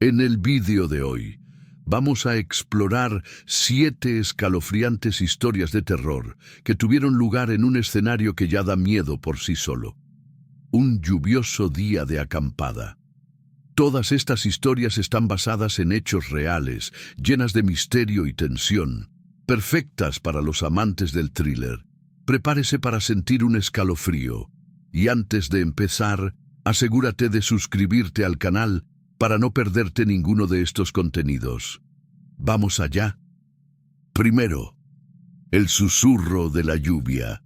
En el vídeo de hoy, vamos a explorar 7 escalofriantes historias de terror que tuvieron lugar en un escenario que ya da miedo por sí solo. Un lluvioso día de acampada. Todas estas historias están basadas en hechos reales, llenas de misterio y tensión, perfectas para los amantes del thriller. Prepárese para sentir un escalofrío. Y antes de empezar, asegúrate de suscribirte al canal para no perderte ninguno de estos contenidos. ¡Vamos allá! Primero, el susurro de la lluvia.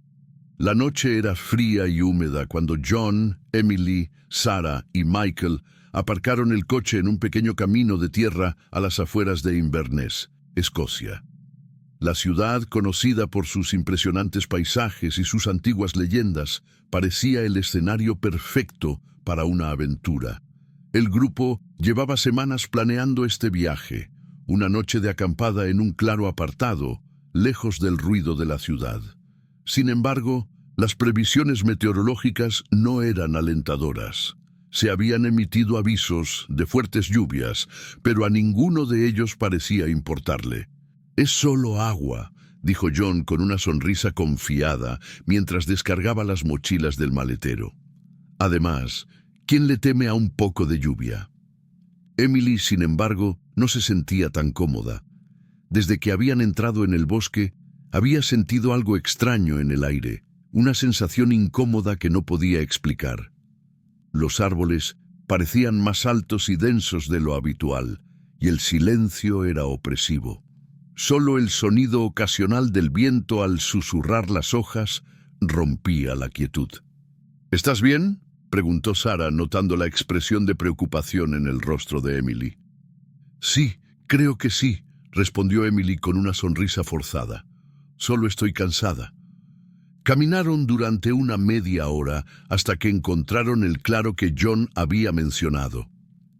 La noche era fría y húmeda cuando John, Emily, Sarah y Michael aparcaron el coche en un pequeño camino de tierra a las afueras de Inverness, Escocia. La ciudad, conocida por sus impresionantes paisajes y sus antiguas leyendas, parecía el escenario perfecto para una aventura. El grupo llevaba semanas planeando este viaje, una noche de acampada en un claro apartado, lejos del ruido de la ciudad. Sin embargo, las previsiones meteorológicas no eran alentadoras. Se habían emitido avisos de fuertes lluvias, pero a ninguno de ellos parecía importarle. «Es solo agua», dijo John con una sonrisa confiada mientras descargaba las mochilas del maletero. Además, ¿quién le teme a un poco de lluvia? Emily, sin embargo, no se sentía tan cómoda. Desde que habían entrado en el bosque, había sentido algo extraño en el aire, una sensación incómoda que no podía explicar. Los árboles parecían más altos y densos de lo habitual, y el silencio era opresivo. Solo el sonido ocasional del viento al susurrar las hojas rompía la quietud. «¿Estás bien?», preguntó Sarah, notando la expresión de preocupación en el rostro de Emily. «Sí, creo que sí», respondió Emily con una sonrisa forzada. «Solo estoy cansada». Caminaron durante una media hora hasta que encontraron el claro que John había mencionado.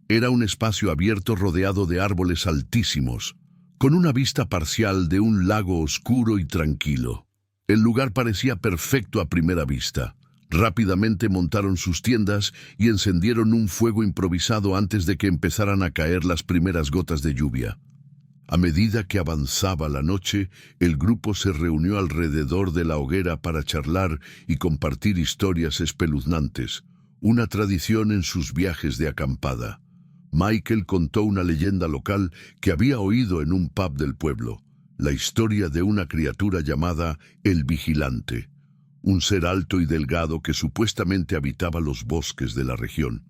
Era un espacio abierto rodeado de árboles altísimos, con una vista parcial de un lago oscuro y tranquilo. El lugar parecía perfecto a primera vista. Rápidamente montaron sus tiendas y encendieron un fuego improvisado antes de que empezaran a caer las primeras gotas de lluvia. A medida que avanzaba la noche, el grupo se reunió alrededor de la hoguera para charlar y compartir historias espeluznantes, una tradición en sus viajes de acampada. Michael contó una leyenda local que había oído en un pub del pueblo, la historia de una criatura llamada el Vigilante, un ser alto y delgado que supuestamente habitaba los bosques de la región.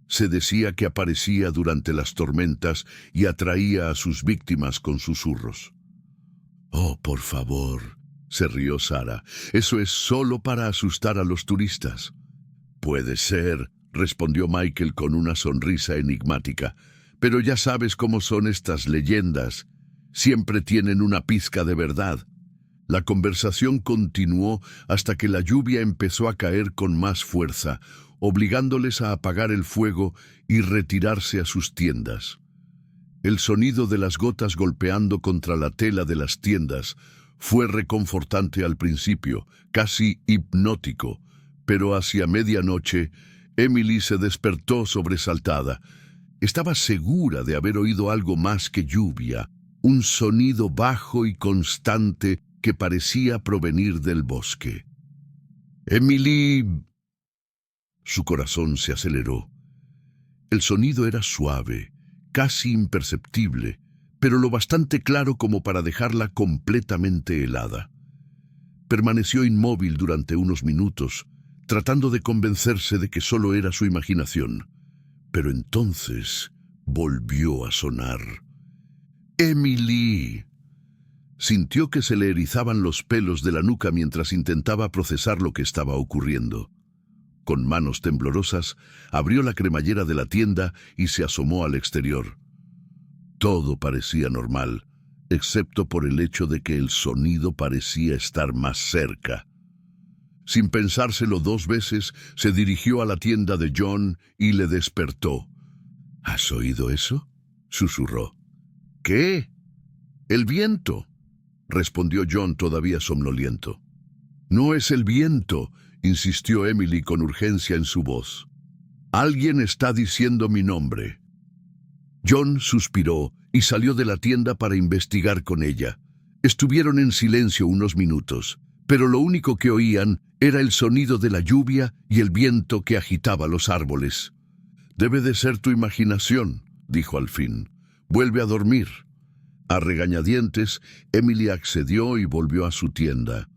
Se decía que aparecía durante las tormentas y atraía a sus víctimas con susurros. «Oh, por favor», se rió Sarah, «eso es solo para asustar a los turistas». «Puede ser», respondió Michael con una sonrisa enigmática, «pero ya sabes cómo son estas leyendas. Siempre tienen una pizca de verdad». La conversación continuó hasta que la lluvia empezó a caer con más fuerza, obligándoles a apagar el fuego y retirarse a sus tiendas. El sonido de las gotas golpeando contra la tela de las tiendas fue reconfortante al principio, casi hipnótico, pero hacia medianoche Emily se despertó sobresaltada. Estaba segura de haber oído algo más que lluvia, un sonido bajo y constante que parecía provenir del bosque. «Emily...» Su corazón se aceleró. El sonido era suave, casi imperceptible, pero lo bastante claro como para dejarla completamente helada. Permaneció inmóvil durante unos minutos, tratando de convencerse de que solo era su imaginación. Pero entonces volvió a sonar. «¡Emily!». Sintió que se le erizaban los pelos de la nuca mientras intentaba procesar lo que estaba ocurriendo. Con manos temblorosas, abrió la cremallera de la tienda y se asomó al exterior. Todo parecía normal, excepto por el hecho de que el sonido parecía estar más cerca. Sin pensárselo 2 veces, se dirigió a la tienda de John y le despertó. «¿Has oído eso?», susurró. «¿Qué?». «El viento», respondió John todavía somnoliento. «No es el viento», insistió Emily con urgencia en su voz. «Alguien está diciendo mi nombre». John suspiró y salió de la tienda para investigar con ella. Estuvieron en silencio unos minutos, pero lo único que oían era el sonido de la lluvia y el viento que agitaba los árboles. «Debe de ser tu imaginación», dijo al fin. «Vuelve a dormir». A regañadientes, Emily accedió y volvió a su tienda.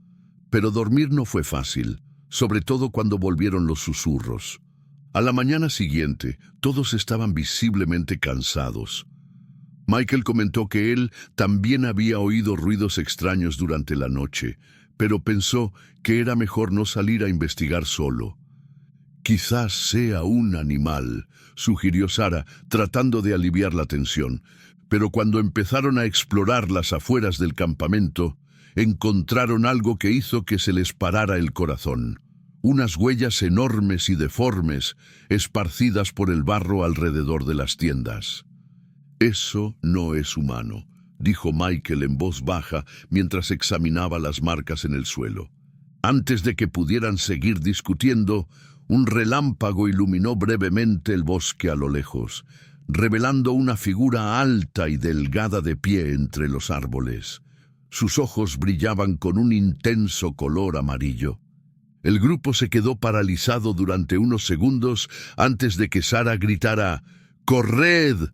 Pero dormir no fue fácil, sobre todo cuando volvieron los susurros. A la mañana siguiente, todos estaban visiblemente cansados. Michael comentó que él también había oído ruidos extraños durante la noche, pero pensó que era mejor no salir a investigar solo. «Quizás sea un animal», sugirió Sarah, tratando de aliviar la tensión. Pero cuando empezaron a explorar las afueras del campamento, encontraron algo que hizo que se les parara el corazón. Unas huellas enormes y deformes, esparcidas por el barro alrededor de las tiendas. «Eso no es humano», dijo Michael en voz baja mientras examinaba las marcas en el suelo. Antes de que pudieran seguir discutiendo, un relámpago iluminó brevemente el bosque a lo lejos, revelando una figura alta y delgada de pie entre los árboles. Sus ojos brillaban con un intenso color amarillo. El grupo se quedó paralizado durante unos segundos antes de que Sarah gritara «¡Corred!».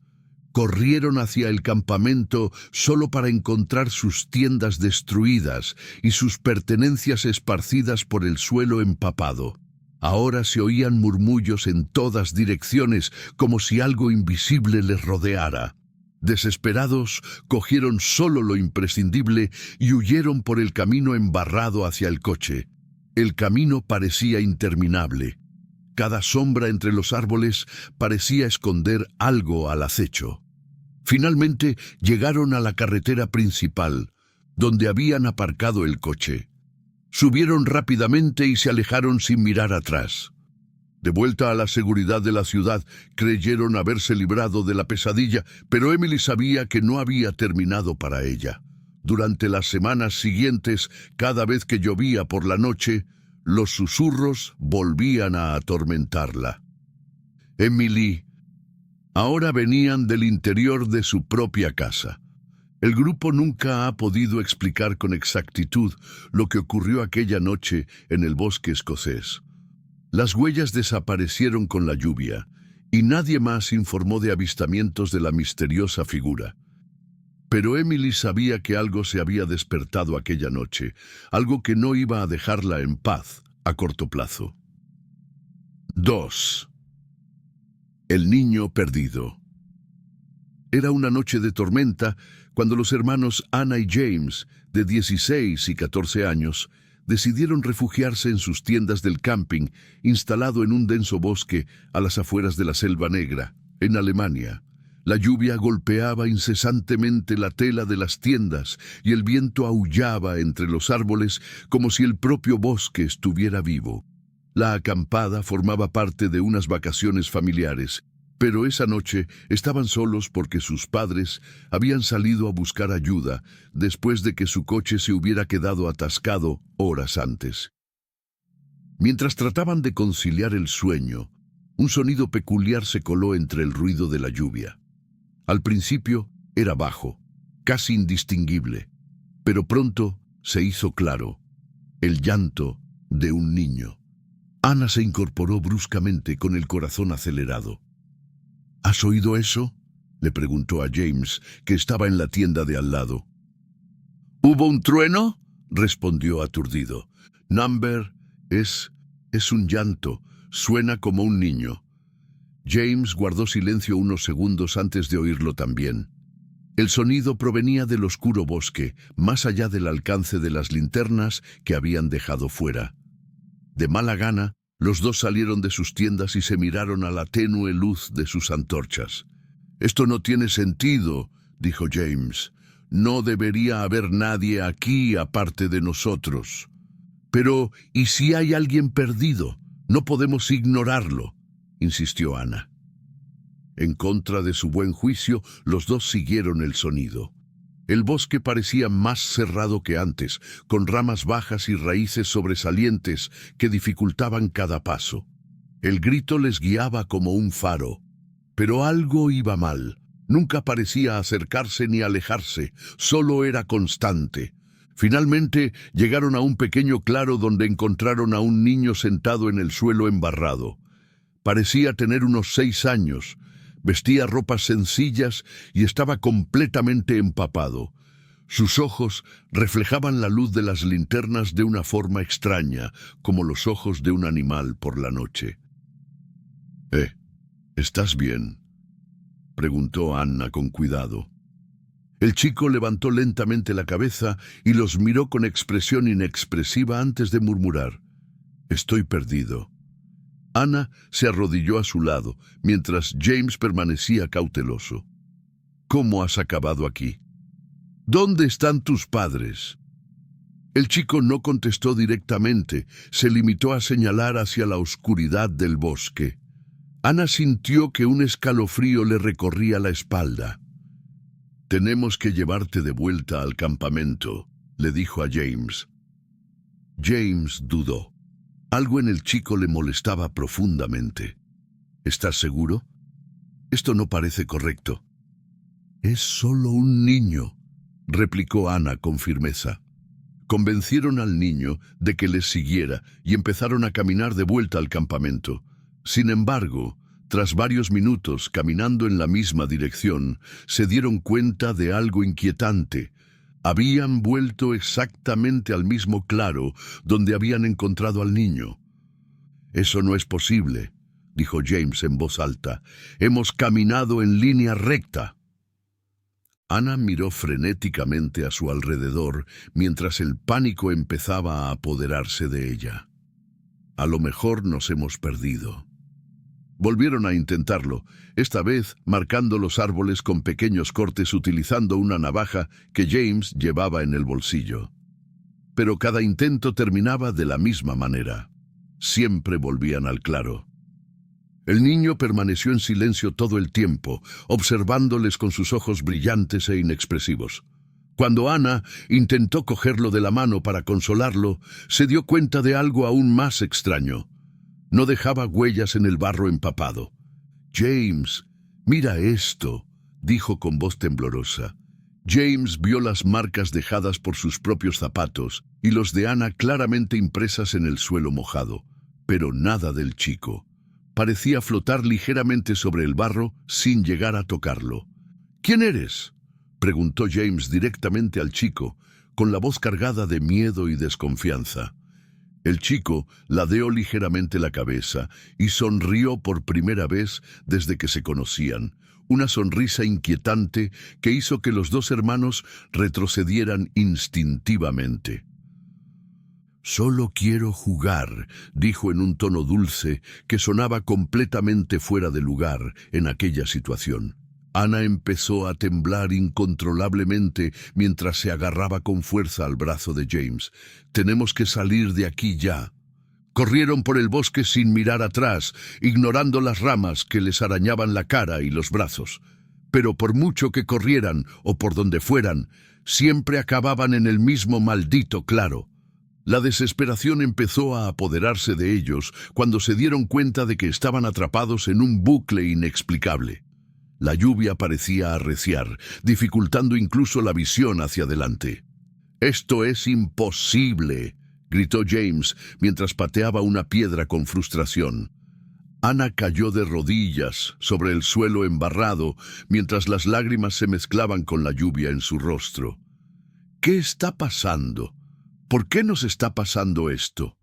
Corrieron hacia el campamento solo para encontrar sus tiendas destruidas y sus pertenencias esparcidas por el suelo empapado. Ahora se oían murmullos en todas direcciones, como si algo invisible les rodeara. Desesperados, cogieron solo lo imprescindible y huyeron por el camino embarrado hacia el coche. El camino parecía interminable. Cada sombra entre los árboles parecía esconder algo al acecho. Finalmente llegaron a la carretera principal, donde habían aparcado el coche. Subieron rápidamente y se alejaron sin mirar atrás. De vuelta a la seguridad de la ciudad, creyeron haberse librado de la pesadilla, pero Emily sabía que no había terminado para ella. Durante las semanas siguientes, cada vez que llovía por la noche, los susurros volvían a atormentarla. Emily. Ahora venían del interior de su propia casa. El grupo nunca ha podido explicar con exactitud lo que ocurrió aquella noche en el bosque escocés. Las huellas desaparecieron con la lluvia, y nadie más informó de avistamientos de la misteriosa figura. Pero Emily sabía que algo se había despertado aquella noche, algo que no iba a dejarla en paz a corto plazo. 2. El niño perdido. Era una noche de tormenta cuando los hermanos Anna y James, de 16 y 14 años, decidieron refugiarse en sus tiendas del camping, instalado en un denso bosque a las afueras de la Selva Negra, en Alemania. La lluvia golpeaba incesantemente la tela de las tiendas y el viento aullaba entre los árboles como si el propio bosque estuviera vivo. La acampada formaba parte de unas vacaciones familiares, pero esa noche estaban solos porque sus padres habían salido a buscar ayuda después de que su coche se hubiera quedado atascado horas antes. Mientras trataban de conciliar el sueño, un sonido peculiar se coló entre el ruido de la lluvia. Al principio era bajo, casi indistinguible, pero pronto se hizo claro: el llanto de un niño. Anna se incorporó bruscamente con el corazón acelerado. ¿Has oído eso?, le preguntó a James, que estaba en la tienda de al lado. ¿Hubo un trueno?, respondió aturdido. Number, es un llanto, suena como un niño. James guardó silencio unos segundos antes de oírlo también. El sonido provenía del oscuro bosque, más allá del alcance de las linternas que habían dejado fuera. De mala gana, los dos salieron de sus tiendas y se miraron a la tenue luz de sus antorchas. «Esto no tiene sentido», dijo James. «No debería haber nadie aquí aparte de nosotros». «Pero, ¿y si hay alguien perdido? No podemos ignorarlo», insistió Anna. En contra de su buen juicio, los dos siguieron el sonido. El bosque parecía más cerrado que antes, con ramas bajas y raíces sobresalientes que dificultaban cada paso. El grito les guiaba como un faro. Pero algo iba mal. Nunca parecía acercarse ni alejarse, solo era constante. Finalmente llegaron a un pequeño claro donde encontraron a un niño sentado en el suelo embarrado. Parecía tener unos 6 años, vestía ropas sencillas y estaba completamente empapado. Sus ojos reflejaban la luz de las linternas de una forma extraña, como los ojos de un animal por la noche. ¿Estás bien?, preguntó Anna con cuidado. El chico levantó lentamente la cabeza y los miró con expresión inexpresiva antes de murmurar: «Estoy perdido». Anna se arrodilló a su lado, mientras James permanecía cauteloso. «¿Cómo has acabado aquí? ¿Dónde están tus padres?». El chico no contestó directamente, se limitó a señalar hacia la oscuridad del bosque. Anna sintió que un escalofrío le recorría la espalda. «Tenemos que llevarte de vuelta al campamento», le dijo a James. James dudó. Algo en el chico le molestaba profundamente. «¿Estás seguro? Esto no parece correcto». «Es solo un niño», replicó Anna con firmeza. Convencieron al niño de que les siguiera y empezaron a caminar de vuelta al campamento. Sin embargo, tras varios minutos caminando en la misma dirección, se dieron cuenta de algo inquietante. Habían vuelto exactamente al mismo claro donde habían encontrado al niño. «Eso no es posible», dijo James en voz alta. «Hemos caminado en línea recta». Anna miró frenéticamente a su alrededor mientras el pánico empezaba a apoderarse de ella. «A lo mejor nos hemos perdido». Volvieron a intentarlo, esta vez marcando los árboles con pequeños cortes utilizando una navaja que James llevaba en el bolsillo. Pero cada intento terminaba de la misma manera. Siempre volvían al claro. El niño permaneció en silencio todo el tiempo, observándoles con sus ojos brillantes e inexpresivos. Cuando Anna intentó cogerlo de la mano para consolarlo, se dio cuenta de algo aún más extraño. No dejaba huellas en el barro empapado. «James, mira esto», dijo con voz temblorosa. James vio las marcas dejadas por sus propios zapatos y los de Anna claramente impresas en el suelo mojado, pero nada del chico. Parecía flotar ligeramente sobre el barro sin llegar a tocarlo. «¿Quién eres?», preguntó James directamente al chico, con la voz cargada de miedo y desconfianza. El chico ladeó ligeramente la cabeza y sonrió por primera vez desde que se conocían, una sonrisa inquietante que hizo que los dos hermanos retrocedieran instintivamente. «Solo quiero jugar», dijo en un tono dulce que sonaba completamente fuera de lugar en aquella situación. Anna empezó a temblar incontrolablemente mientras se agarraba con fuerza al brazo de James. «Tenemos que salir de aquí ya». Corrieron por el bosque sin mirar atrás, ignorando las ramas que les arañaban la cara y los brazos. Pero por mucho que corrieran o por donde fueran, siempre acababan en el mismo maldito claro. La desesperación empezó a apoderarse de ellos cuando se dieron cuenta de que estaban atrapados en un bucle inexplicable. La lluvia parecía arreciar, dificultando incluso la visión hacia adelante. «Esto es imposible», gritó James mientras pateaba una piedra con frustración. Anna cayó de rodillas sobre el suelo embarrado mientras las lágrimas se mezclaban con la lluvia en su rostro. «¿Qué está pasando? ¿Por qué nos está pasando esto?».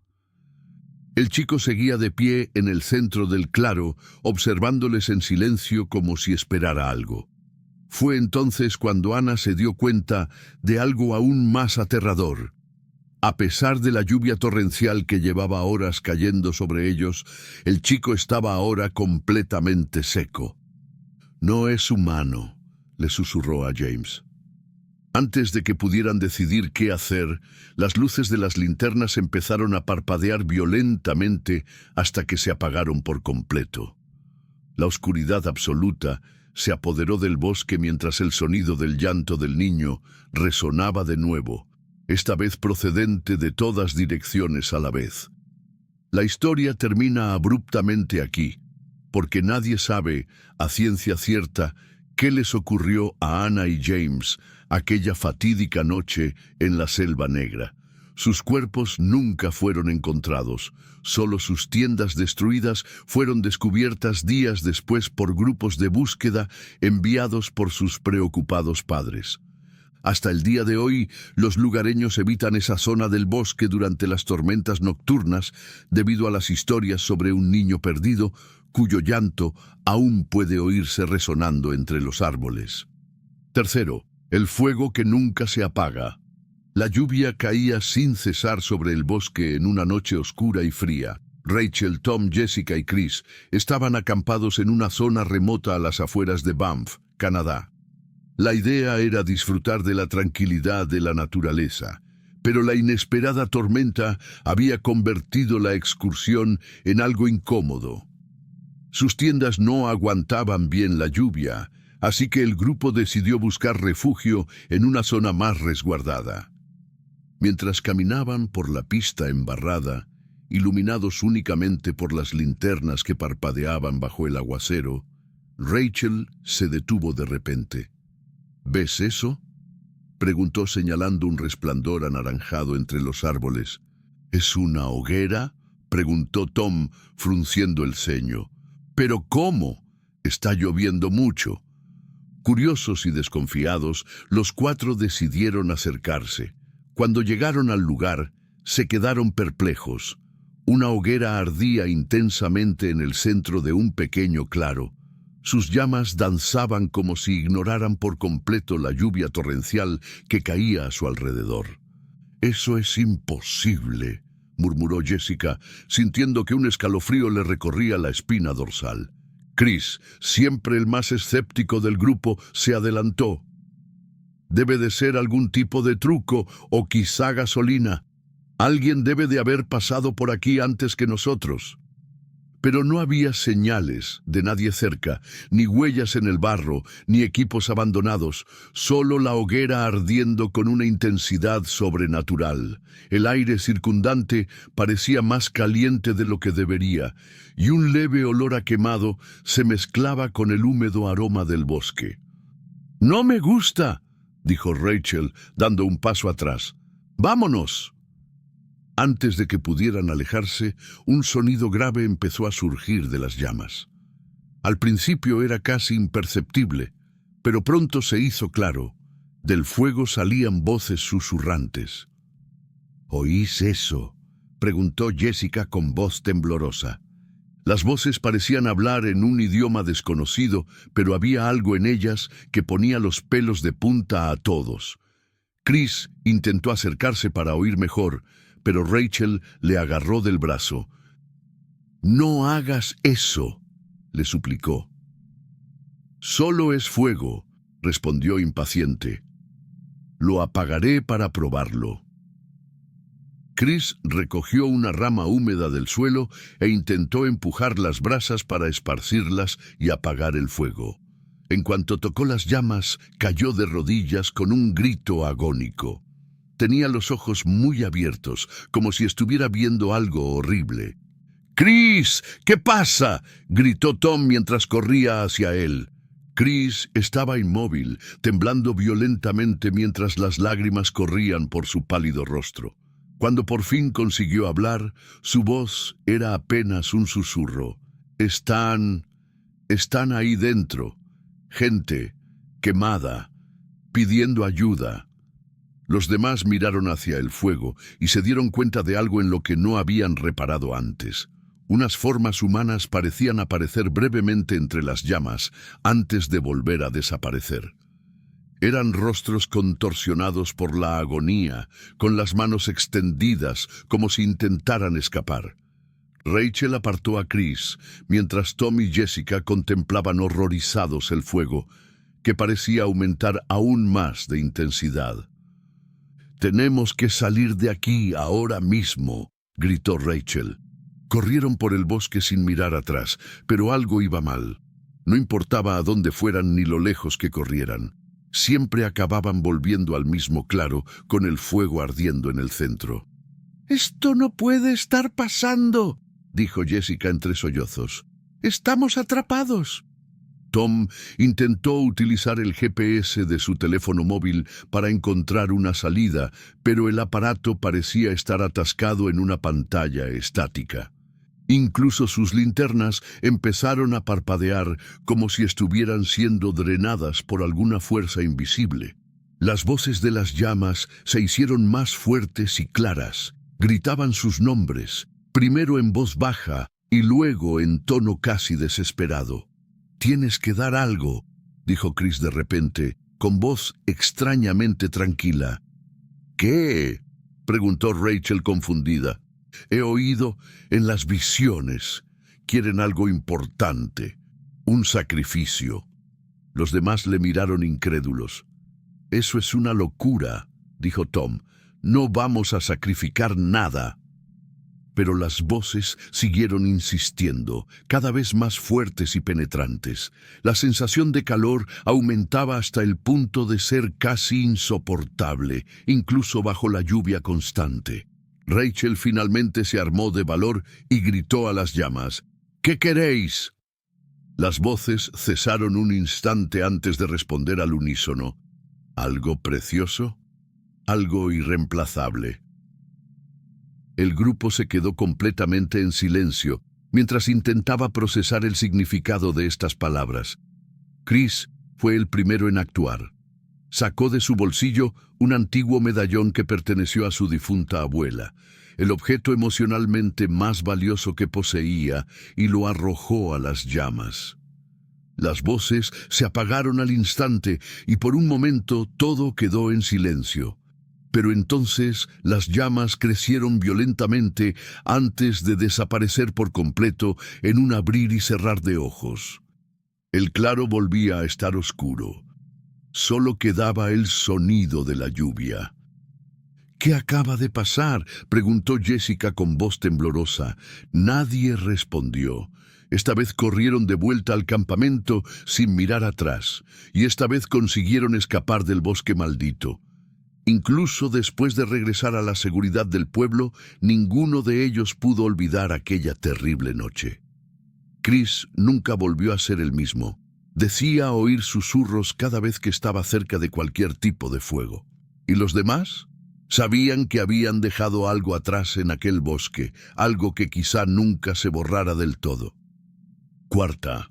El chico seguía de pie en el centro del claro, observándoles en silencio como si esperara algo. Fue entonces cuando Anna se dio cuenta de algo aún más aterrador. A pesar de la lluvia torrencial que llevaba horas cayendo sobre ellos, el chico estaba ahora completamente seco. «No es humano», le susurró a James. Antes de que pudieran decidir qué hacer, las luces de las linternas empezaron a parpadear violentamente hasta que se apagaron por completo. La oscuridad absoluta se apoderó del bosque mientras el sonido del llanto del niño resonaba de nuevo, esta vez procedente de todas direcciones a la vez. La historia termina abruptamente aquí, porque nadie sabe, a ciencia cierta, ¿Qué les ocurrió a Anna y James aquella fatídica noche en la Selva Negra? Sus cuerpos nunca fueron encontrados, solo sus tiendas destruidas fueron descubiertas días después por grupos de búsqueda enviados por sus preocupados padres. Hasta el día de hoy, los lugareños evitan esa zona del bosque durante las tormentas nocturnas debido a las historias sobre un niño perdido cuyo llanto aún puede oírse resonando entre los árboles. Tercero, el fuego que nunca se apaga. La lluvia caía sin cesar sobre el bosque en una noche oscura y fría. Rachel, Tom, Jessica y Chris estaban acampados en una zona remota a las afueras de Banff, Canadá. La idea era disfrutar de la tranquilidad de la naturaleza, pero la inesperada tormenta había convertido la excursión en algo incómodo. Sus tiendas no aguantaban bien la lluvia, así que el grupo decidió buscar refugio en una zona más resguardada. Mientras caminaban por la pista embarrada, iluminados únicamente por las linternas que parpadeaban bajo el aguacero, Rachel se detuvo de repente. ¿Ves eso?, preguntó señalando un resplandor anaranjado entre los árboles. ¿Es una hoguera?, preguntó Tom, frunciendo el ceño. ¿Pero cómo? Está lloviendo mucho. Curiosos y desconfiados, los cuatro decidieron acercarse. Cuando llegaron al lugar, se quedaron perplejos. Una hoguera ardía intensamente en el centro de un pequeño claro. Sus llamas danzaban como si ignoraran por completo la lluvia torrencial que caía a su alrededor. «Eso es imposible», murmuró Jessica, sintiendo que un escalofrío le recorría la espina dorsal. Chris, siempre el más escéptico del grupo, se adelantó. «Debe de ser algún tipo de truco o quizá gasolina. Alguien debe de haber pasado por aquí antes que nosotros». Pero no había señales de nadie cerca, ni huellas en el barro, ni equipos abandonados, solo la hoguera ardiendo con una intensidad sobrenatural. El aire circundante parecía más caliente de lo que debería, y un leve olor a quemado se mezclaba con el húmedo aroma del bosque. «No me gusta», dijo Rachel, dando un paso atrás. «¡Vámonos!». Antes de que pudieran alejarse, un sonido grave empezó a surgir de las llamas. Al principio era casi imperceptible, pero pronto se hizo claro. Del fuego salían voces susurrantes. «¿Oís eso?», preguntó Jessica con voz temblorosa. Las voces parecían hablar en un idioma desconocido, pero había algo en ellas que ponía los pelos de punta a todos. Chris intentó acercarse para oír mejor, pero Rachel le agarró del brazo. «No hagas eso», le suplicó. «Solo es fuego», respondió impaciente. «Lo apagaré para probarlo». Chris recogió una rama húmeda del suelo e intentó empujar las brasas para esparcirlas y apagar el fuego. En cuanto tocó las llamas, cayó de rodillas con un grito agónico. Tenía los ojos muy abiertos, como si estuviera viendo algo horrible. «¡Chris! ¿Qué pasa?», gritó Tom mientras corría hacia él. Chris estaba inmóvil, temblando violentamente mientras las lágrimas corrían por su pálido rostro. Cuando por fin consiguió hablar, su voz era apenas un susurro. Están ahí dentro. Gente quemada, pidiendo ayuda». Los demás miraron hacia el fuego y se dieron cuenta de algo en lo que no habían reparado antes. Unas formas humanas parecían aparecer brevemente entre las llamas antes de volver a desaparecer. Eran rostros contorsionados por la agonía, con las manos extendidas como si intentaran escapar. Rachel apartó a Chris, mientras Tom y Jessica contemplaban horrorizados el fuego, que parecía aumentar aún más de intensidad. «Tenemos que salir de aquí ahora mismo», gritó Rachel. Corrieron por el bosque sin mirar atrás, pero algo iba mal. No importaba a dónde fueran ni lo lejos que corrieran. Siempre acababan volviendo al mismo claro, con el fuego ardiendo en el centro. «Esto no puede estar pasando», dijo Jessica entre sollozos. «Estamos atrapados». Tom intentó utilizar el GPS de su teléfono móvil para encontrar una salida, pero el aparato parecía estar atascado en una pantalla estática. Incluso sus linternas empezaron a parpadear como si estuvieran siendo drenadas por alguna fuerza invisible. Las voces de las llamas se hicieron más fuertes y claras. Gritaban sus nombres, primero en voz baja y luego en tono casi desesperado. «Tienes que dar algo», dijo Chris de repente, con voz extrañamente tranquila. «¿Qué?», preguntó Rachel confundida. «He oído en las visiones. Quieren algo importante, un sacrificio». Los demás le miraron incrédulos. «Eso es una locura», dijo Tom. «No vamos a sacrificar nada». Pero las voces siguieron insistiendo, cada vez más fuertes y penetrantes. La sensación de calor aumentaba hasta el punto de ser casi insoportable, incluso bajo la lluvia constante. Rachel finalmente se armó de valor y gritó a las llamas: «¿Qué queréis?». Las voces cesaron un instante antes de responder al unísono. ¿Algo precioso? ¿Algo irreemplazable? El grupo se quedó completamente en silencio mientras intentaba procesar el significado de estas palabras. Chris fue el primero en actuar. Sacó de su bolsillo un antiguo medallón que perteneció a su difunta abuela, el objeto emocionalmente más valioso que poseía, y lo arrojó a las llamas. Las voces se apagaron al instante y por un momento todo quedó en silencio. Pero entonces las llamas crecieron violentamente antes de desaparecer por completo en un abrir y cerrar de ojos. El claro volvía a estar oscuro. Solo quedaba el sonido de la lluvia. «¿Qué acaba de pasar?», preguntó Jessica con voz temblorosa. Nadie respondió. Esta vez corrieron de vuelta al campamento sin mirar atrás, y esta vez consiguieron escapar del bosque maldito. Incluso después de regresar a la seguridad del pueblo, ninguno de ellos pudo olvidar aquella terrible noche. Chris nunca volvió a ser el mismo. Decía oír susurros cada vez que estaba cerca de cualquier tipo de fuego. ¿Y los demás? Sabían que habían dejado algo atrás en aquel bosque, algo que quizá nunca se borrara del todo. Cuarta,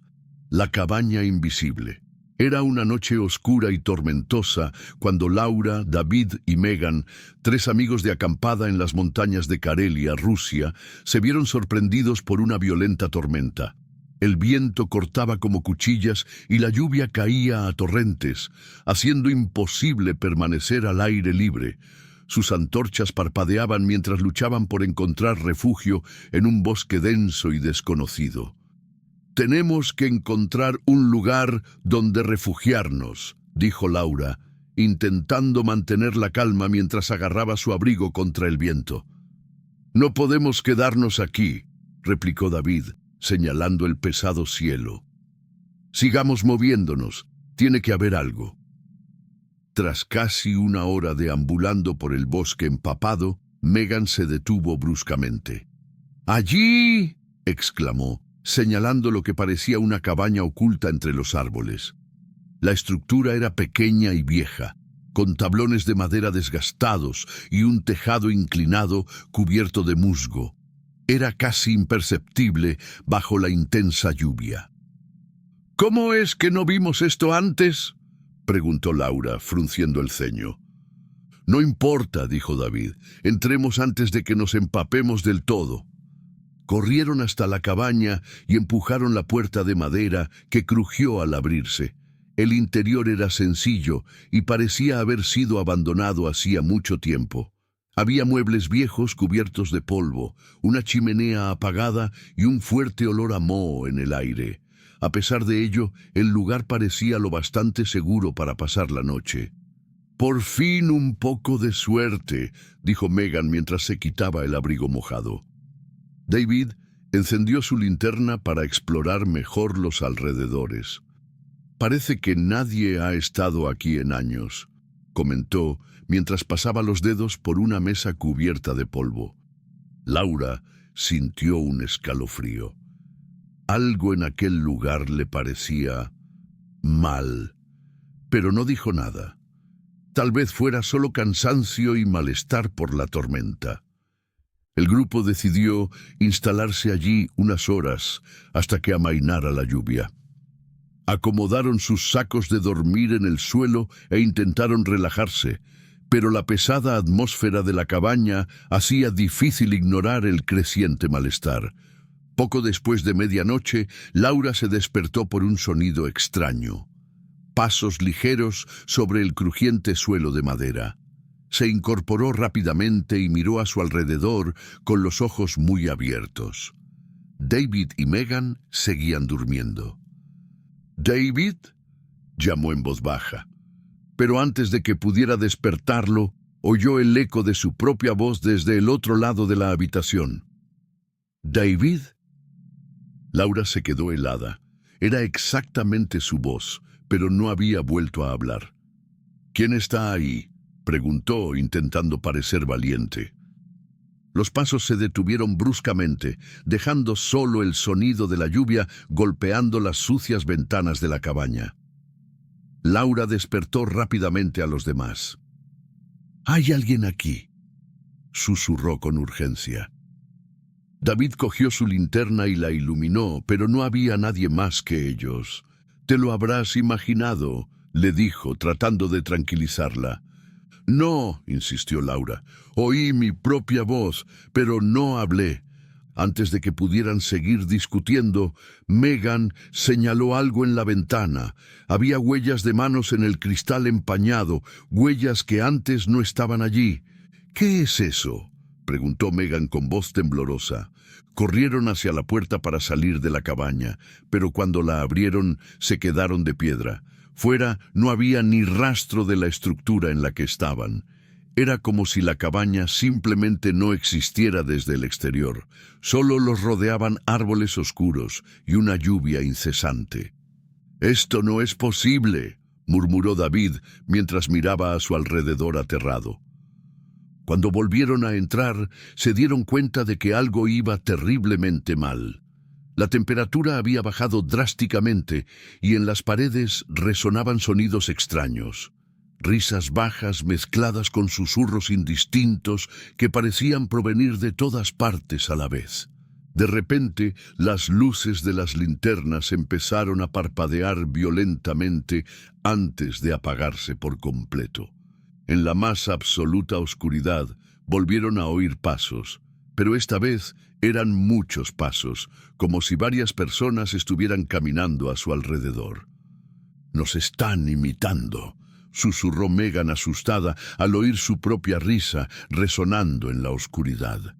la cabaña invisible. Era una noche oscura y tormentosa cuando Laura, David y Megan, 3 amigos de acampada en las montañas de Karelia, Rusia, se vieron sorprendidos por una violenta tormenta. El viento cortaba como cuchillas y la lluvia caía a torrentes, haciendo imposible permanecer al aire libre. Sus antorchas parpadeaban mientras luchaban por encontrar refugio en un bosque denso y desconocido. «Tenemos que encontrar un lugar donde refugiarnos», dijo Laura, intentando mantener la calma mientras agarraba su abrigo contra el viento. «No podemos quedarnos aquí», replicó David, señalando el pesado cielo. «Sigamos moviéndonos, tiene que haber algo». Tras casi una hora deambulando por el bosque empapado, Megan se detuvo bruscamente. «¡Allí!», exclamó, señalando lo que parecía una cabaña oculta entre los árboles. La estructura era pequeña y vieja, con tablones de madera desgastados y un tejado inclinado cubierto de musgo. Era casi imperceptible bajo la intensa lluvia. «¿Cómo es que no vimos esto antes?», preguntó Laura, frunciendo el ceño. «No importa», dijo David, «entremos antes de que nos empapemos del todo». Corrieron hasta la cabaña y empujaron la puerta de madera que crujió al abrirse. El interior era sencillo y parecía haber sido abandonado hacía mucho tiempo. Había muebles viejos cubiertos de polvo, una chimenea apagada y un fuerte olor a moho en el aire. A pesar de ello, el lugar parecía lo bastante seguro para pasar la noche. «Por fin un poco de suerte», dijo Megan mientras se quitaba el abrigo mojado. David encendió su linterna para explorar mejor los alrededores. «Parece que nadie ha estado aquí en años», comentó mientras pasaba los dedos por una mesa cubierta de polvo. Laura sintió un escalofrío. Algo en aquel lugar le parecía mal, pero no dijo nada. Tal vez fuera solo cansancio y malestar por la tormenta. El grupo decidió instalarse allí unas horas hasta que amainara la lluvia. Acomodaron sus sacos de dormir en el suelo e intentaron relajarse, pero la pesada atmósfera de la cabaña hacía difícil ignorar el creciente malestar. Poco después de medianoche, Laura se despertó por un sonido extraño. Pasos ligeros sobre el crujiente suelo de madera. Se incorporó rápidamente y miró a su alrededor con los ojos muy abiertos. David y Megan seguían durmiendo. «¿David?», llamó en voz baja. Pero antes de que pudiera despertarlo, oyó el eco de su propia voz desde el otro lado de la habitación. «¿David?». Laura se quedó helada. Era exactamente su voz, pero no había vuelto a hablar. «¿Quién está ahí?», preguntó, intentando parecer valiente. Los pasos se detuvieron bruscamente, dejando solo el sonido de la lluvia golpeando las sucias ventanas de la cabaña. Laura despertó rápidamente a los demás. «¿Hay alguien aquí?», susurró con urgencia. David cogió su linterna y la iluminó, pero no había nadie más que ellos. «Te lo habrás imaginado», le dijo, tratando de tranquilizarla. «No», insistió Laura, «oí mi propia voz, pero no hablé». Antes de que pudieran seguir discutiendo, Megan señaló algo en la ventana. Había huellas de manos en el cristal empañado, huellas que antes no estaban allí. «¿Qué es eso?», preguntó Megan con voz temblorosa. Corrieron hacia la puerta para salir de la cabaña, pero cuando la abrieron se quedaron de piedra. Fuera no había ni rastro de la estructura en la que estaban. Era como si la cabaña simplemente no existiera desde el exterior. Solo los rodeaban árboles oscuros y una lluvia incesante. «Esto no es posible», murmuró David mientras miraba a su alrededor aterrado. Cuando volvieron a entrar, se dieron cuenta de que algo iba terriblemente mal. La temperatura había bajado drásticamente y en las paredes resonaban sonidos extraños. Risas bajas mezcladas con susurros indistintos que parecían provenir de todas partes a la vez. De repente, las luces de las linternas empezaron a parpadear violentamente antes de apagarse por completo. En la más absoluta oscuridad volvieron a oír pasos, pero esta vez eran muchos pasos, como si varias personas estuvieran caminando a su alrededor. «Nos están imitando», susurró Megan asustada al oír su propia risa resonando en la oscuridad.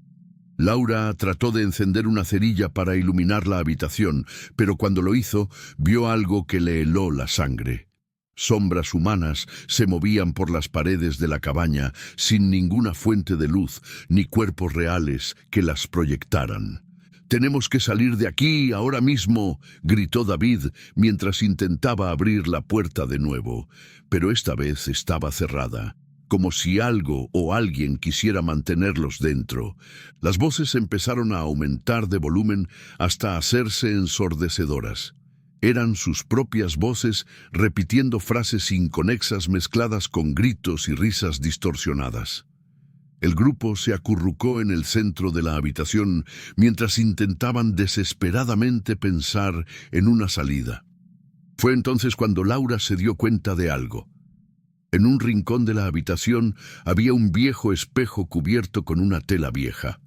Laura trató de encender una cerilla para iluminar la habitación, pero cuando lo hizo, vio algo que le heló la sangre. Sombras humanas se movían por las paredes de la cabaña sin ninguna fuente de luz ni cuerpos reales que las proyectaran. «Tenemos que salir de aquí ahora mismo», gritó David mientras intentaba abrir la puerta de nuevo, pero esta vez estaba cerrada, como si algo o alguien quisiera mantenerlos dentro. Las voces empezaron a aumentar de volumen hasta hacerse ensordecedoras. Eran sus propias voces repitiendo frases inconexas mezcladas con gritos y risas distorsionadas. El grupo se acurrucó en el centro de la habitación mientras intentaban desesperadamente pensar en una salida. Fue entonces cuando Laura se dio cuenta de algo. En un rincón de la habitación había un viejo espejo cubierto con una tela vieja.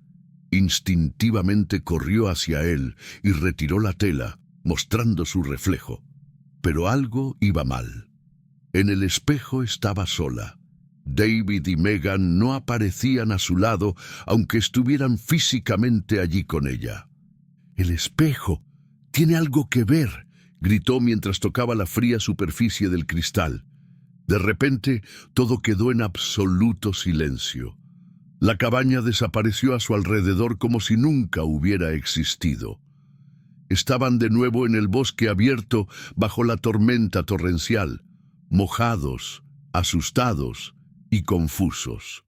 Instintivamente corrió hacia él y retiró la tela, mostrando su reflejo. Pero algo iba mal. En el espejo estaba sola. David y Megan no aparecían a su lado, aunque estuvieran físicamente allí con ella. «El espejo tiene algo que ver», gritó mientras tocaba la fría superficie del cristal. De repente, todo quedó en absoluto silencio. La cabaña desapareció a su alrededor como si nunca hubiera existido. Estaban de nuevo en el bosque abierto bajo la tormenta torrencial, mojados, asustados y confusos.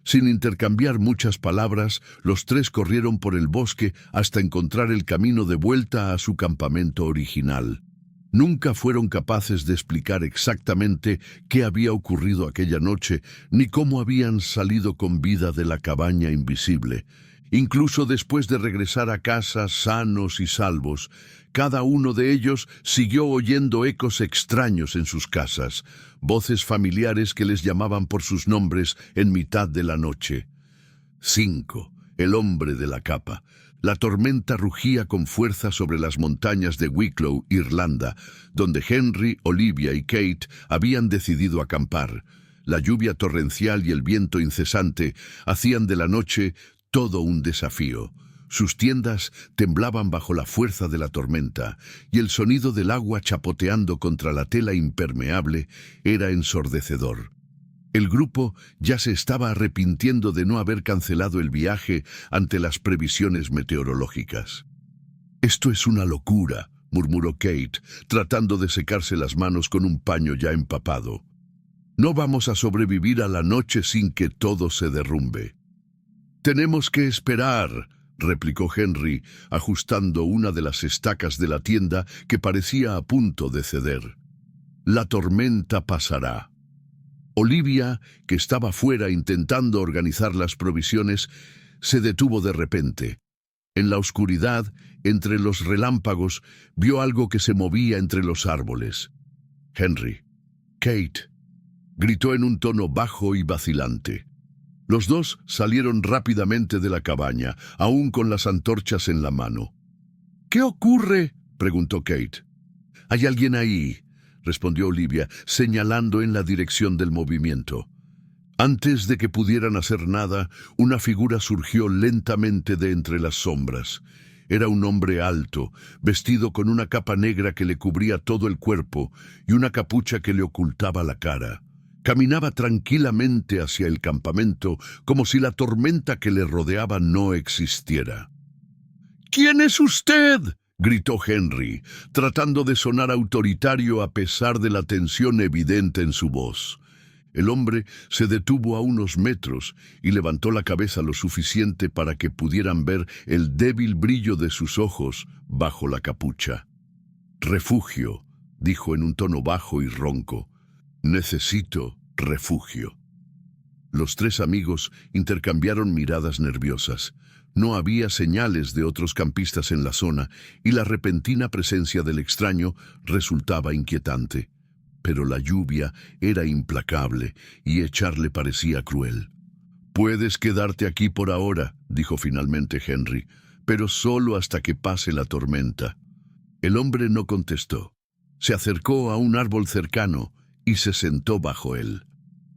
Sin intercambiar muchas palabras, los tres corrieron por el bosque hasta encontrar el camino de vuelta a su campamento original. Nunca fueron capaces de explicar exactamente qué había ocurrido aquella noche, ni cómo habían salido con vida de la cabaña invisible. Incluso después de regresar a casa sanos y salvos, cada uno de ellos siguió oyendo ecos extraños en sus casas, voces familiares que les llamaban por sus nombres en mitad de la noche. 5. El hombre de la capa. La tormenta rugía con fuerza sobre las montañas de Wicklow, Irlanda, donde Henry, Olivia y Kate habían decidido acampar. La lluvia torrencial y el viento incesante hacían de la noche todo un desafío. Sus tiendas temblaban bajo la fuerza de la tormenta, y el sonido del agua chapoteando contra la tela impermeable era ensordecedor. El grupo ya se estaba arrepintiendo de no haber cancelado el viaje ante las previsiones meteorológicas. «Esto es una locura», murmuró Kate, tratando de secarse las manos con un paño ya empapado. «No vamos a sobrevivir a la noche sin que todo se derrumbe». «Tenemos que esperar», replicó Henry, ajustando una de las estacas de la tienda que parecía a punto de ceder. «La tormenta pasará». Olivia, que estaba fuera intentando organizar las provisiones, se detuvo de repente. En la oscuridad, entre los relámpagos, vio algo que se movía entre los árboles. «Henry, Kate», gritó en un tono bajo y vacilante. Los dos salieron rápidamente de la cabaña, aún con las antorchas en la mano. «¿Qué ocurre?», preguntó Kate. «Hay alguien ahí», respondió Olivia, señalando en la dirección del movimiento. Antes de que pudieran hacer nada, una figura surgió lentamente de entre las sombras. Era un hombre alto, vestido con una capa negra que le cubría todo el cuerpo y una capucha que le ocultaba la cara. Caminaba tranquilamente hacia el campamento, como si la tormenta que le rodeaba no existiera. «¿Quién es usted?», gritó Henry, tratando de sonar autoritario a pesar de la tensión evidente en su voz. El hombre se detuvo a unos metros y levantó la cabeza lo suficiente para que pudieran ver el débil brillo de sus ojos bajo la capucha. «Refugio», dijo en un tono bajo y ronco. «Necesito refugio». Los tres amigos intercambiaron miradas nerviosas. No había señales de otros campistas en la zona y la repentina presencia del extraño resultaba inquietante. Pero la lluvia era implacable y echarle parecía cruel. «Puedes quedarte aquí por ahora», dijo finalmente Henry, «pero solo hasta que pase la tormenta». El hombre no contestó. Se acercó a un árbol cercano y se sentó bajo él.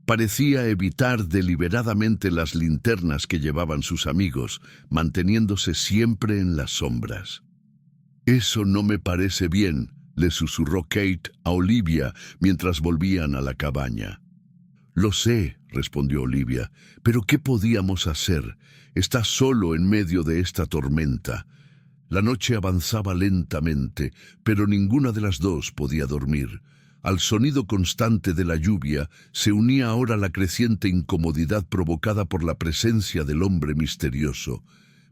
Parecía evitar deliberadamente las linternas que llevaban sus amigos, manteniéndose siempre en las sombras. «Eso no me parece bien», le susurró Kate a Olivia mientras volvían a la cabaña. «Lo sé», respondió Olivia, «pero ¿qué podíamos hacer? Estás solo en medio de esta tormenta». La noche avanzaba lentamente, pero ninguna de las dos podía dormir. Al sonido constante de la lluvia se unía ahora la creciente incomodidad provocada por la presencia del hombre misterioso.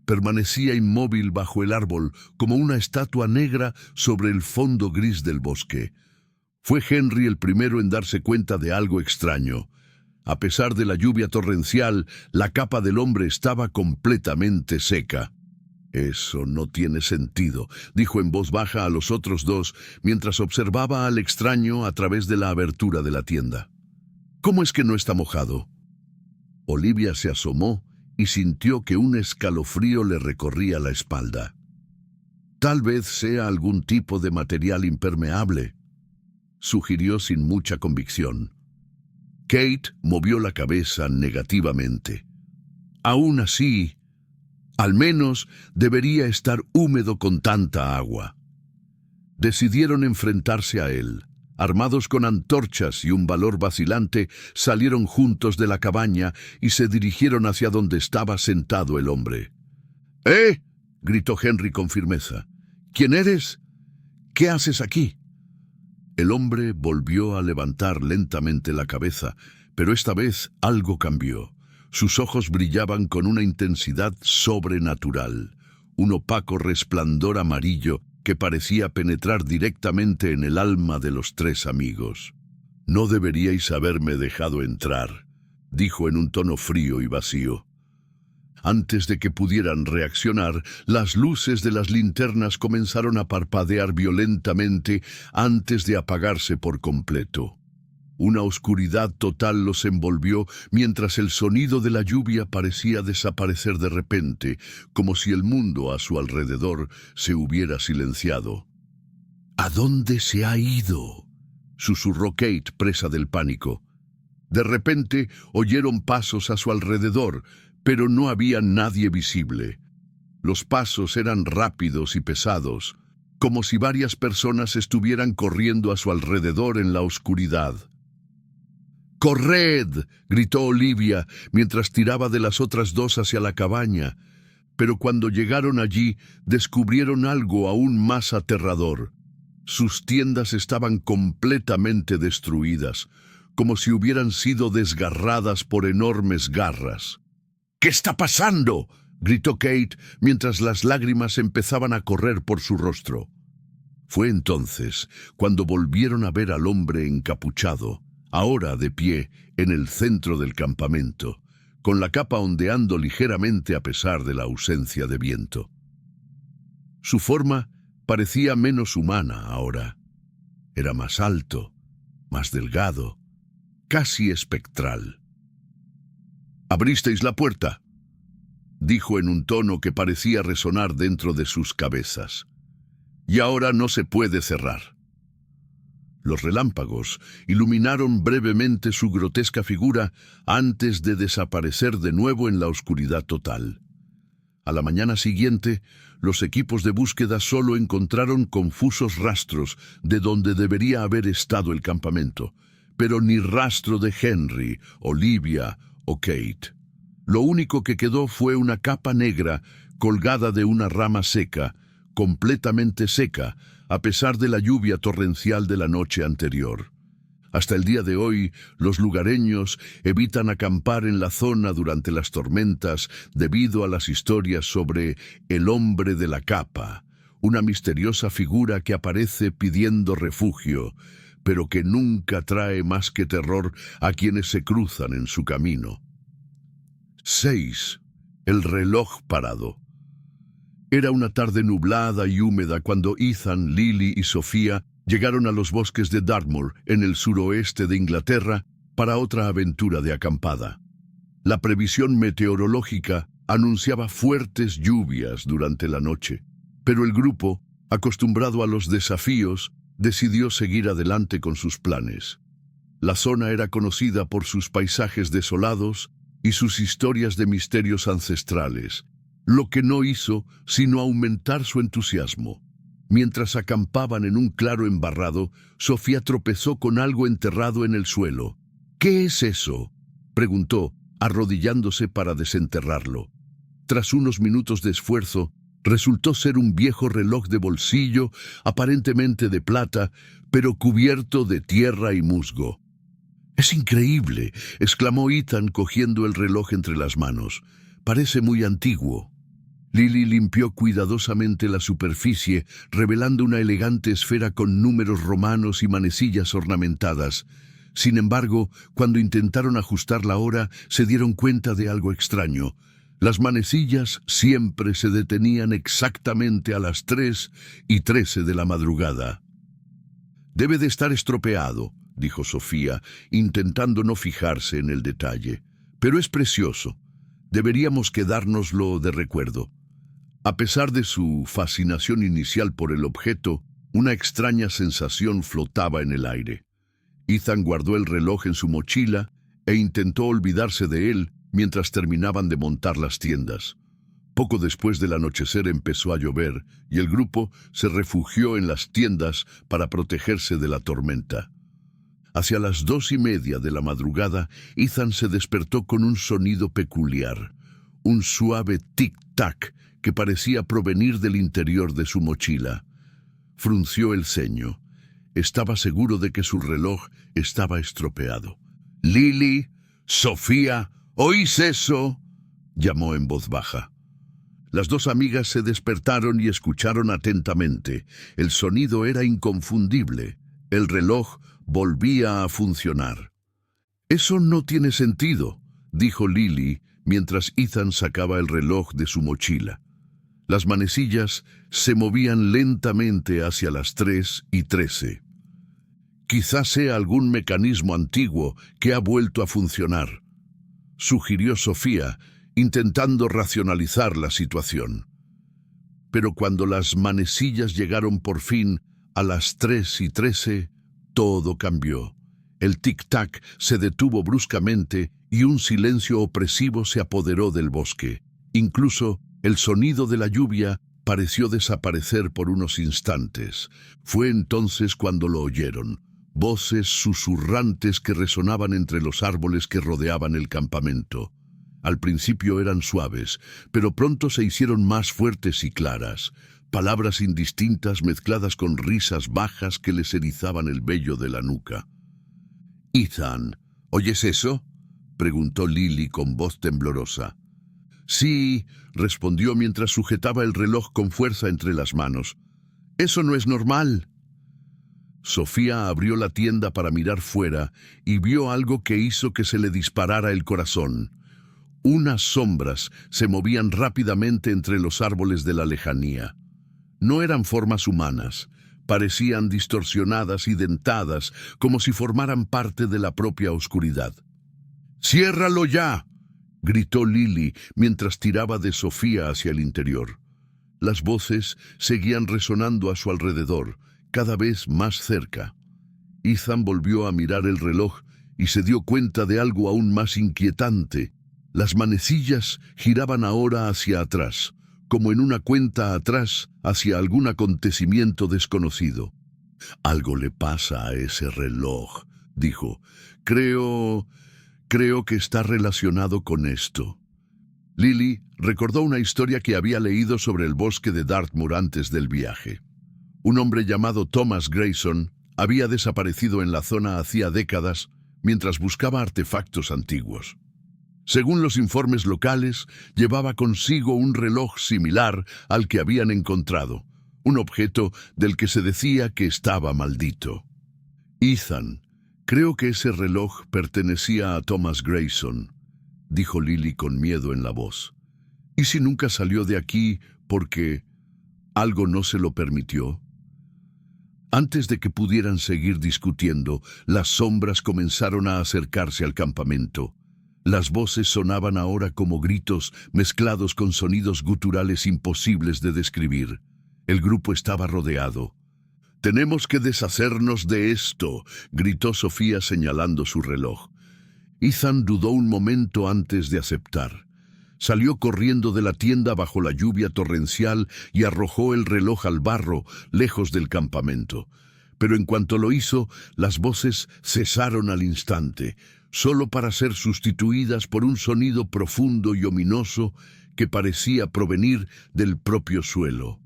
Permanecía inmóvil bajo el árbol como una estatua negra sobre el fondo gris del bosque. Fue Henry el primero en darse cuenta de algo extraño. A pesar de la lluvia torrencial, la capa del hombre estaba completamente seca. «Eso no tiene sentido», dijo en voz baja a los otros dos mientras observaba al extraño a través de la abertura de la tienda. «¿Cómo es que no está mojado?» Olivia se asomó y sintió que un escalofrío le recorría la espalda. «Tal vez sea algún tipo de material impermeable», sugirió sin mucha convicción. Kate movió la cabeza negativamente. «Aún así, al menos debería estar húmedo con tanta agua». Decidieron enfrentarse a él. Armados con antorchas y un valor vacilante, salieron juntos de la cabaña y se dirigieron hacia donde estaba sentado el hombre. «¡Eh!», gritó Henry con firmeza. «¿Quién eres? ¿Qué haces aquí?» El hombre volvió a levantar lentamente la cabeza, pero esta vez algo cambió. Sus ojos brillaban con una intensidad sobrenatural, un opaco resplandor amarillo que parecía penetrar directamente en el alma de los tres amigos. «No deberíais haberme dejado entrar», dijo en un tono frío y vacío. Antes de que pudieran reaccionar, las luces de las linternas comenzaron a parpadear violentamente antes de apagarse por completo. Una oscuridad total los envolvió mientras el sonido de la lluvia parecía desaparecer de repente, como si el mundo a su alrededor se hubiera silenciado. «¿A dónde se ha ido?», susurró Kate, presa del pánico. De repente oyeron pasos a su alrededor, pero no había nadie visible. Los pasos eran rápidos y pesados, como si varias personas estuvieran corriendo a su alrededor en la oscuridad. «¡Corred!», gritó Olivia mientras tiraba de las otras dos hacia la cabaña, pero cuando llegaron allí descubrieron algo aún más aterrador. Sus tiendas estaban completamente destruidas, como si hubieran sido desgarradas por enormes garras. «¿Qué está pasando?», gritó Kate mientras las lágrimas empezaban a correr por su rostro. Fue entonces cuando volvieron a ver al hombre encapuchado, ahora de pie en el centro del campamento, con la capa ondeando ligeramente a pesar de la ausencia de viento. Su forma parecía menos humana ahora. Era más alto, más delgado, casi espectral. «¿Abristeis la puerta?», dijo en un tono que parecía resonar dentro de sus cabezas. «Y ahora no se puede cerrar». Los relámpagos iluminaron brevemente su grotesca figura antes de desaparecer de nuevo en la oscuridad total. A la mañana siguiente, los equipos de búsqueda solo encontraron confusos rastros de donde debería haber estado el campamento, pero ni rastro de Henry, Olivia o Kate. Lo único que quedó fue una capa negra colgada de una rama seca, completamente seca, a pesar de la lluvia torrencial de la noche anterior. Hasta el día de hoy, los lugareños evitan acampar en la zona durante las tormentas debido a las historias sobre el hombre de la capa, una misteriosa figura que aparece pidiendo refugio, pero que nunca trae más que terror a quienes se cruzan en su camino. 6. El reloj parado. Era una tarde nublada y húmeda cuando Ethan, Lily y Sofía llegaron a los bosques de Dartmoor, en el suroeste de Inglaterra, para otra aventura de acampada. La previsión meteorológica anunciaba fuertes lluvias durante la noche, pero el grupo, acostumbrado a los desafíos, decidió seguir adelante con sus planes. La zona era conocida por sus paisajes desolados y sus historias de misterios ancestrales, lo que no hizo sino aumentar su entusiasmo. Mientras acampaban en un claro embarrado, Sofía tropezó con algo enterrado en el suelo. «¿Qué es eso?», preguntó, arrodillándose para desenterrarlo. Tras unos minutos de esfuerzo, resultó ser un viejo reloj de bolsillo, aparentemente de plata, pero cubierto de tierra y musgo. «¡Es increíble!», exclamó Ethan cogiendo el reloj entre las manos. «Parece muy antiguo». Lily limpió cuidadosamente la superficie, revelando una elegante esfera con números romanos y manecillas ornamentadas. Sin embargo, cuando intentaron ajustar la hora, se dieron cuenta de algo extraño. Las manecillas siempre se detenían exactamente a las 3:13 de la madrugada. «Debe de estar estropeado», dijo Sofía, intentando no fijarse en el detalle. «Pero es precioso. Deberíamos quedárnoslo de recuerdo». A pesar de su fascinación inicial por el objeto, una extraña sensación flotaba en el aire. Ethan guardó el reloj en su mochila e intentó olvidarse de él mientras terminaban de montar las tiendas. Poco después del anochecer empezó a llover y el grupo se refugió en las tiendas para protegerse de la tormenta. Hacia las 2:30 de la madrugada, Ethan se despertó con un sonido peculiar, un suave tic-tac que parecía provenir del interior de su mochila. Frunció el ceño. Estaba seguro de que su reloj estaba estropeado. «Lily, Sofía, ¿oís eso?», llamó en voz baja. Las dos amigas se despertaron y escucharon atentamente. El sonido era inconfundible. El reloj volvía a funcionar. «Eso no tiene sentido», dijo Lily mientras Ethan sacaba el reloj de su mochila. Las manecillas se movían lentamente hacia las 3:13. «Quizás sea algún mecanismo antiguo que ha vuelto a funcionar», sugirió Sofía, intentando racionalizar la situación. Pero cuando las manecillas llegaron por fin a las 3:13, todo cambió. El tic-tac se detuvo bruscamente y un silencio opresivo se apoderó del bosque. Incluso el sonido de la lluvia pareció desaparecer por unos instantes. Fue entonces cuando lo oyeron. Voces susurrantes que resonaban entre los árboles que rodeaban el campamento. Al principio eran suaves, pero pronto se hicieron más fuertes y claras. Palabras indistintas mezcladas con risas bajas que les erizaban el vello de la nuca. «Ethan, ¿oyes eso?», preguntó Lily con voz temblorosa. «Sí», respondió mientras sujetaba el reloj con fuerza entre las manos. «Eso no es normal». Sofía abrió la tienda para mirar fuera y vio algo que hizo que se le disparara el corazón. Unas sombras se movían rápidamente entre los árboles de la lejanía. No eran formas humanas, parecían distorsionadas y dentadas, como si formaran parte de la propia oscuridad. «¡Ciérralo ya!», gritó Lily mientras tiraba de Sofía hacia el interior. Las voces seguían resonando a su alrededor, cada vez más cerca. Ethan volvió a mirar el reloj y se dio cuenta de algo aún más inquietante. Las manecillas giraban ahora hacia atrás, como en una cuenta atrás hacia algún acontecimiento desconocido. «Algo le pasa a ese reloj», dijo. Creo que está relacionado con esto». Lily recordó una historia que había leído sobre el bosque de Dartmoor antes del viaje. Un hombre llamado Thomas Grayson había desaparecido en la zona hacía décadas mientras buscaba artefactos antiguos. Según los informes locales, llevaba consigo un reloj similar al que habían encontrado, un objeto del que se decía que estaba maldito. «Ethan, creo que ese reloj pertenecía a Thomas Grayson», dijo Lily con miedo en la voz. «¿Y si nunca salió de aquí porque algo no se lo permitió?» Antes de que pudieran seguir discutiendo, las sombras comenzaron a acercarse al campamento. Las voces sonaban ahora como gritos mezclados con sonidos guturales imposibles de describir. El grupo estaba rodeado. «Tenemos que deshacernos de esto», gritó Sofía señalando su reloj. Ethan dudó un momento antes de aceptar. Salió corriendo de la tienda bajo la lluvia torrencial y arrojó el reloj al barro, lejos del campamento. Pero en cuanto lo hizo, las voces cesaron al instante, solo para ser sustituidas por un sonido profundo y ominoso que parecía provenir del propio suelo.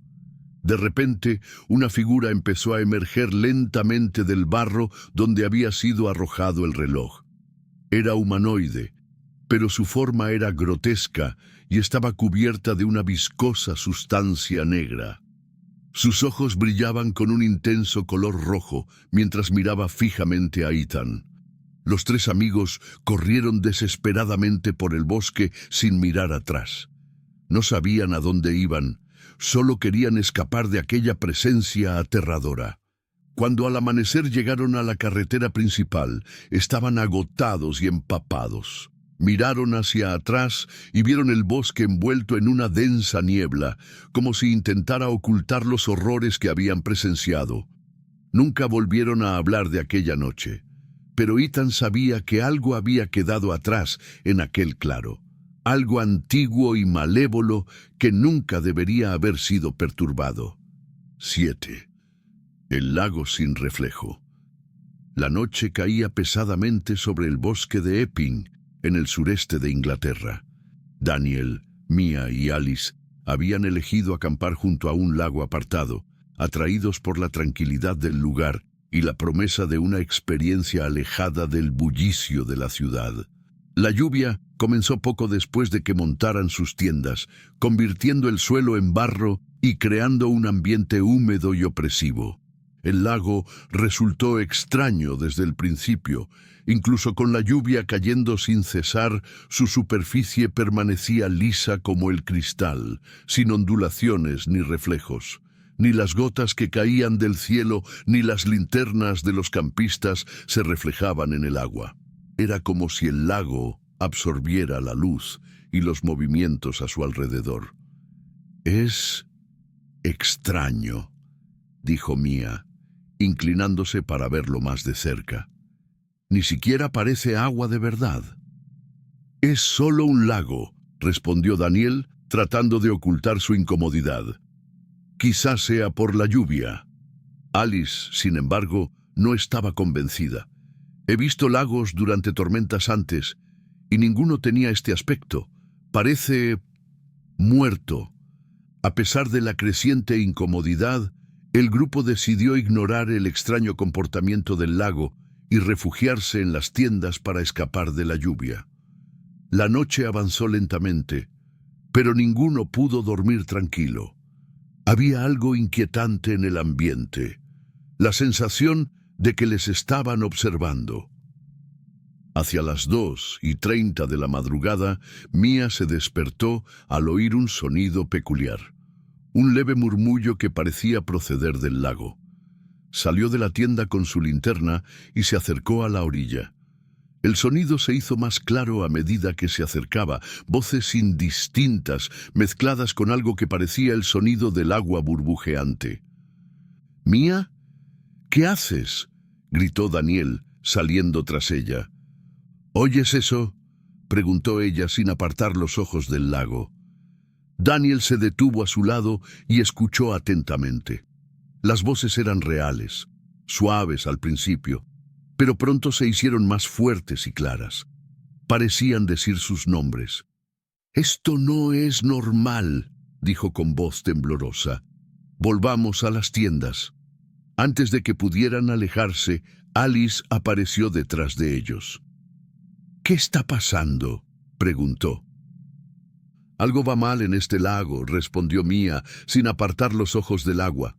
De repente, una figura empezó a emerger lentamente del barro donde había sido arrojado el reloj. Era humanoide, pero su forma era grotesca y estaba cubierta de una viscosa sustancia negra. Sus ojos brillaban con un intenso color rojo mientras miraba fijamente a Ethan. Los tres amigos corrieron desesperadamente por el bosque sin mirar atrás. No sabían a dónde iban, solo querían escapar de aquella presencia aterradora. Cuando al amanecer llegaron a la carretera principal, estaban agotados y empapados. Miraron hacia atrás y vieron el bosque envuelto en una densa niebla, como si intentara ocultar los horrores que habían presenciado. Nunca volvieron a hablar de aquella noche, pero Ethan sabía que algo había quedado atrás en aquel claro, algo antiguo y malévolo que nunca debería haber sido perturbado. 7. El lago sin reflejo. La noche caía pesadamente sobre el bosque de Epping, en el sureste de Inglaterra. Daniel, Mia y Alice habían elegido acampar junto a un lago apartado, atraídos por la tranquilidad del lugar y la promesa de una experiencia alejada del bullicio de la ciudad. La lluvia comenzó poco después de que montaran sus tiendas, convirtiendo el suelo en barro y creando un ambiente húmedo y opresivo. El lago resultó extraño desde el principio. Incluso con la lluvia cayendo sin cesar, su superficie permanecía lisa como el cristal, sin ondulaciones ni reflejos. Ni las gotas que caían del cielo ni las linternas de los campistas se reflejaban en el agua. Era como si el lago absorbiera la luz y los movimientos a su alrededor. «Es extraño», dijo Mia, inclinándose para verlo más de cerca. «Ni siquiera parece agua de verdad». «Es solo un lago», respondió Daniel, tratando de ocultar su incomodidad. «Quizás sea por la lluvia». Alice, sin embargo, no estaba convencida. «He visto lagos durante tormentas antes, y ninguno tenía este aspecto. Parece muerto». A pesar de la creciente incomodidad, el grupo decidió ignorar el extraño comportamiento del lago y refugiarse en las tiendas para escapar de la lluvia. La noche avanzó lentamente, pero ninguno pudo dormir tranquilo. Había algo inquietante en el ambiente, la sensación de que les estaban observando. Hacia las 2:30 de la madrugada, Mia se despertó al oír un sonido peculiar, un leve murmullo que parecía proceder del lago. Salió de la tienda con su linterna y se acercó a la orilla. El sonido se hizo más claro a medida que se acercaba, voces indistintas mezcladas con algo que parecía el sonido del agua burbujeante. «¿Mia? ¿Qué haces?», gritó Daniel, saliendo tras ella. «¿Oyes eso?», preguntó ella sin apartar los ojos del lago. Daniel se detuvo a su lado y escuchó atentamente. Las voces eran reales, suaves al principio, pero pronto se hicieron más fuertes y claras. Parecían decir sus nombres. «Esto no es normal», dijo con voz temblorosa. «Volvamos a las tiendas». Antes de que pudieran alejarse, Alice apareció detrás de ellos. «¿Qué está pasando?», preguntó. «Algo va mal en este lago», respondió Mia, sin apartar los ojos del agua.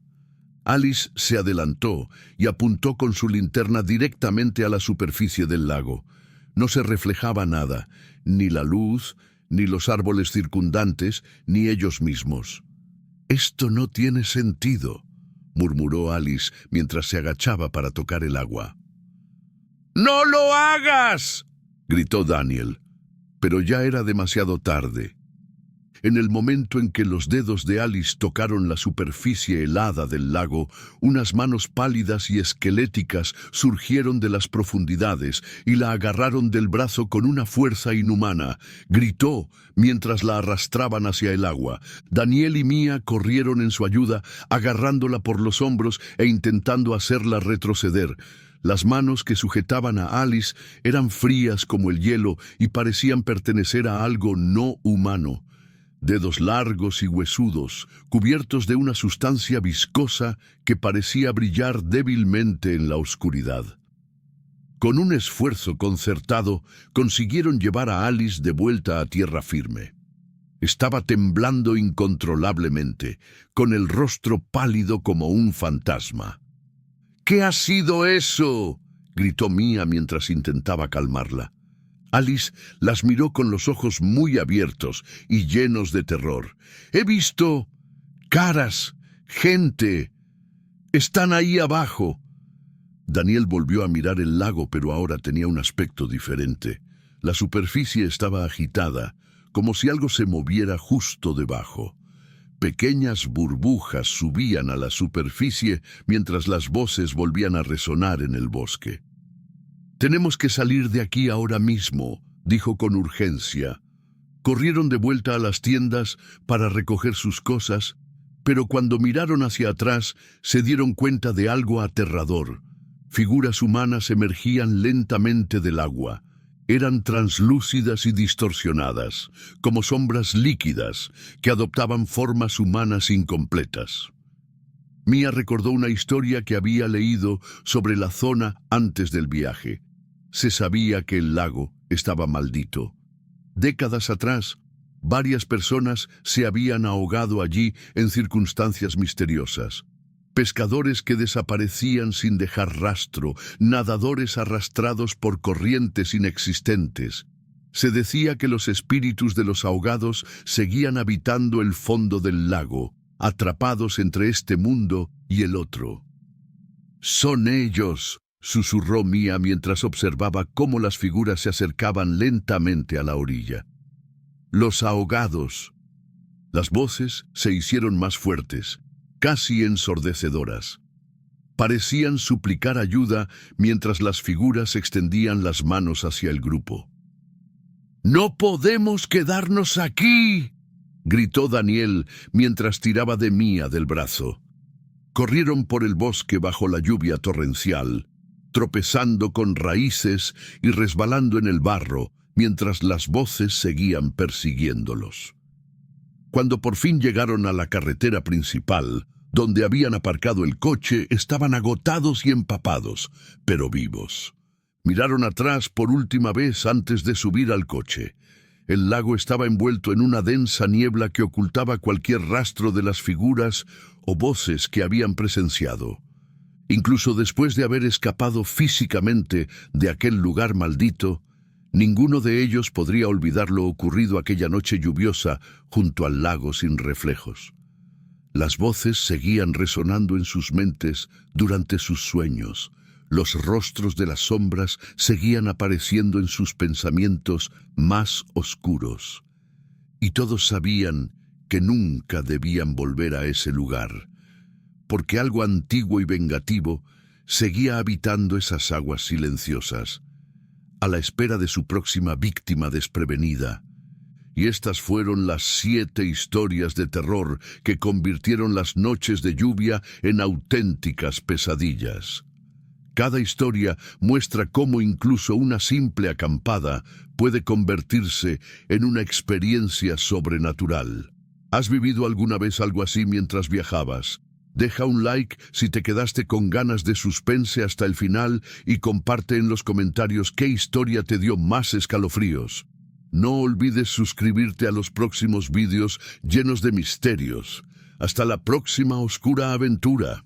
Alice se adelantó y apuntó con su linterna directamente a la superficie del lago. No se reflejaba nada, ni la luz, ni los árboles circundantes, ni ellos mismos. «Esto no tiene sentido», murmuró Alice mientras se agachaba para tocar el agua. «¡No lo hagas!», gritó Daniel, pero ya era demasiado tarde. En el momento en que los dedos de Alice tocaron la superficie helada del lago, unas manos pálidas y esqueléticas surgieron de las profundidades y la agarraron del brazo con una fuerza inhumana. Gritó mientras la arrastraban hacia el agua. Daniel y Mia corrieron en su ayuda, agarrándola por los hombros e intentando hacerla retroceder. Las manos que sujetaban a Alice eran frías como el hielo y parecían pertenecer a algo no humano. Dedos largos y huesudos, cubiertos de una sustancia viscosa que parecía brillar débilmente en la oscuridad. Con un esfuerzo concertado, consiguieron llevar a Alice de vuelta a tierra firme. Estaba temblando incontrolablemente, con el rostro pálido como un fantasma. «¿Qué ha sido eso?», gritó Mia mientras intentaba calmarla. Alice las miró con los ojos muy abiertos y llenos de terror. «He visto caras, gente. Están ahí abajo». Daniel volvió a mirar el lago, pero ahora tenía un aspecto diferente. La superficie estaba agitada, como si algo se moviera justo debajo. Pequeñas burbujas subían a la superficie mientras las voces volvían a resonar en el bosque. «Tenemos que salir de aquí ahora mismo», dijo con urgencia. Corrieron de vuelta a las tiendas para recoger sus cosas, pero cuando miraron hacia atrás se dieron cuenta de algo aterrador. Figuras humanas emergían lentamente del agua. Eran translúcidas y distorsionadas, como sombras líquidas que adoptaban formas humanas incompletas. Mia recordó una historia que había leído sobre la zona antes del viaje. Se sabía que el lago estaba maldito. Décadas atrás, varias personas se habían ahogado allí en circunstancias misteriosas. Pescadores que desaparecían sin dejar rastro, nadadores arrastrados por corrientes inexistentes. Se decía que los espíritus de los ahogados seguían habitando el fondo del lago, atrapados entre este mundo y el otro. «Son ellos», susurró Mia mientras observaba cómo las figuras se acercaban lentamente a la orilla. «Los ahogados». Las voces se hicieron más fuertes, casi ensordecedoras. Parecían suplicar ayuda mientras las figuras extendían las manos hacia el grupo. «¡No podemos quedarnos aquí!», gritó Daniel mientras tiraba de Mia del brazo. Corrieron por el bosque bajo la lluvia torrencial, tropezando con raíces y resbalando en el barro mientras las voces seguían persiguiéndolos. Cuando por fin llegaron a la carretera principal, donde habían aparcado el coche, estaban agotados y empapados, pero vivos. Miraron atrás por última vez antes de subir al coche. El lago estaba envuelto en una densa niebla que ocultaba cualquier rastro de las figuras o voces que habían presenciado. Incluso después de haber escapado físicamente de aquel lugar maldito, ninguno de ellos podría olvidar lo ocurrido aquella noche lluviosa junto al lago sin reflejos. Las voces seguían resonando en sus mentes durante sus sueños. Los rostros de las sombras seguían apareciendo en sus pensamientos más oscuros. Y todos sabían que nunca debían volver a ese lugar, porque algo antiguo y vengativo seguía habitando esas aguas silenciosas, a la espera de su próxima víctima desprevenida. Y estas fueron las 7 historias de terror que convirtieron las noches de lluvia en auténticas pesadillas. Cada historia muestra cómo incluso una simple acampada puede convertirse en una experiencia sobrenatural. ¿Has vivido alguna vez algo así mientras viajabas? Deja un like si te quedaste con ganas de suspense hasta el final y comparte en los comentarios qué historia te dio más escalofríos. No olvides suscribirte a los próximos vídeos llenos de misterios. Hasta la próxima oscura aventura.